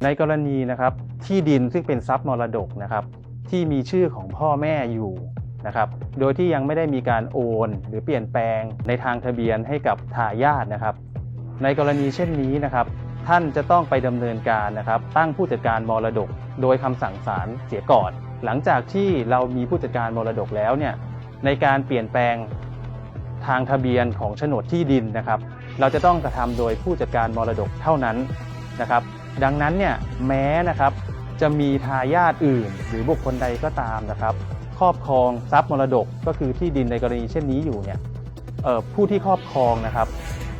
ในกรณีนะครับที่ดินซึ่งเป็นทรัพย์มรดกนะครับที่มีชื่อของพ่อแม่อยู่นะครับโดยที่ยังไม่ได้มีการโอนหรือเปลี่ยนแปลงในทางทะเบียนให้กับทายาทนะครับในกรณีเช่นนี้นะครับท่านจะต้องไปดำเนินการนะครับตั้งผู้จัดการมรดกโดยคำสั่งศาลเสียก่อนหลังจากที่เรามีผู้จัดการมรดกแล้วเนี่ยในการเปลี่ยนแปลงทางทะเบียนของโฉนดที่ดินนะครับเราจะต้องกระทำโดยผู้จัดการมรดกเท่านั้นนะครับดังนั้นเนี่ยแม้นะครับจะมีทายาทอื่นหรือบุคคลใดก็ตามนะครับครอบครองทรัพย์มรดกก็คือที่ดินในกรณีเช่นนี้อยู่เนี่ยผู้ที่ครอบครองนะครับ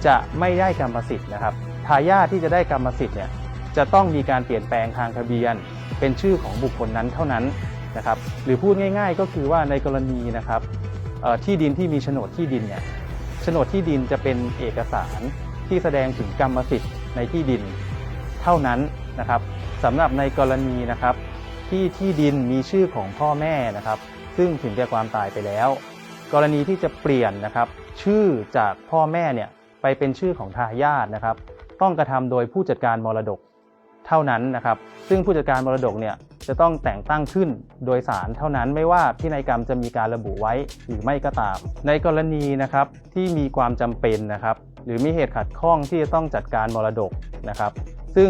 จะไม่ได้กรรมสิทธิ์นะครับทายาทที่จะได้กรรมสิทธิ์เนี่ยจะต้องมีการเปลี่ยนแปลงทางทะเบียนเป็นชื่อของบุคคลนั้นเท่านั้นนะครับหรือพูดง่ายๆก็คือว่าในกรณีนะครับที่ดินที่มีโฉนดที่ดินเนี่ยโฉนดที่ดินจะเป็นเอกสารที่แสดงถึงกรรมสิทธิ์ในที่ดินเท่านั้นนะครับสำหรับในกรณีนะครับที่ดินมีชื่อของพ่อแม่นะครับซึ่งถึงแก่ความตายไปแล้วกรณีที่จะเปลี่ยนนะครับชื่อจากพ่อแม่เนี่ยไปเป็นชื่อของทายาทนะครับต้องกระทำโดยผู้จัดการมรดกเท่านั้นนะครับซึ่งผู้จัดการมรดกเนี่ยจะต้องแต่งตั้งขึ้นโดยศาลเท่านั้นไม่ว่าพินัยกรรมจะมีการระบุไว้หรือไม่ก็ตามในกรณีนะครับที่มีความจำเป็นนะครับหรือมีเหตุขัดข้องที่จะต้องจัดการมรดกนะครับซึ่ง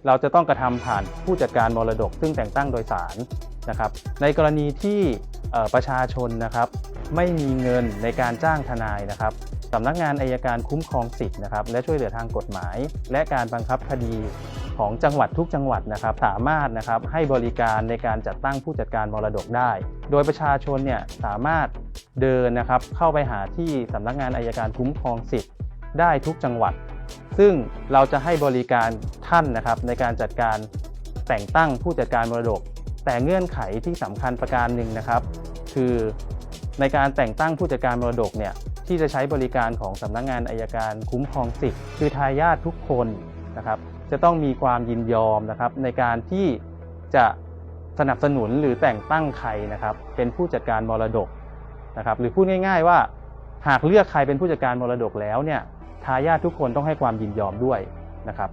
เราจะต้องกระทำผ่านผู้จัดการมรดกซึ่งแต่งตั้งโดยศาลนะครับในกรณีที่ประชาชนนะครับไม่มีเงินในการจ้างทนายนะครับสำนักงานอัยการคุ้มครองสิทธิ์นะครับและช่วยเหลือทางกฎหมายและการบังคับคดีของจังหวัดทุกจังหวัดนะครับสามารถนะครับให้บริการในการจัดตั้งผู้จัดการมรดกได้โดยประชาชนเนี่ยสามารถเดินนะครับเข้าไปหาที่สำนักงานอัยการคุ้มครองสิทธิ์ได้ทุกจังหวัดซึ่งเราจะให้บริการท่านนะครับในการจัดการแต่งตั้งผู้จัดการมรดกแต่เงื่อนไขที่สำคัญประการหนึ่งนะครับคือในการแต่งตั้งผู้จัดการมรดกเนี่ยที่จะใช้บริการของสำนักงานอัยการคุ้มครองสิทธิ์คือทายาททุกคนนะครับจะต้องมีความยินยอมนะครับในการที่จะสนับสนุนหรือแต่งตั้งใครนะครับเป็นผู้จัดการมรดกนะครับหรือพูดง่ายๆว่าหากเลือกใครเป็นผู้จัดการมรดกแล้วเนี่ยทายาททุกคนต้องให้ความยินยอมด้วยนะครับ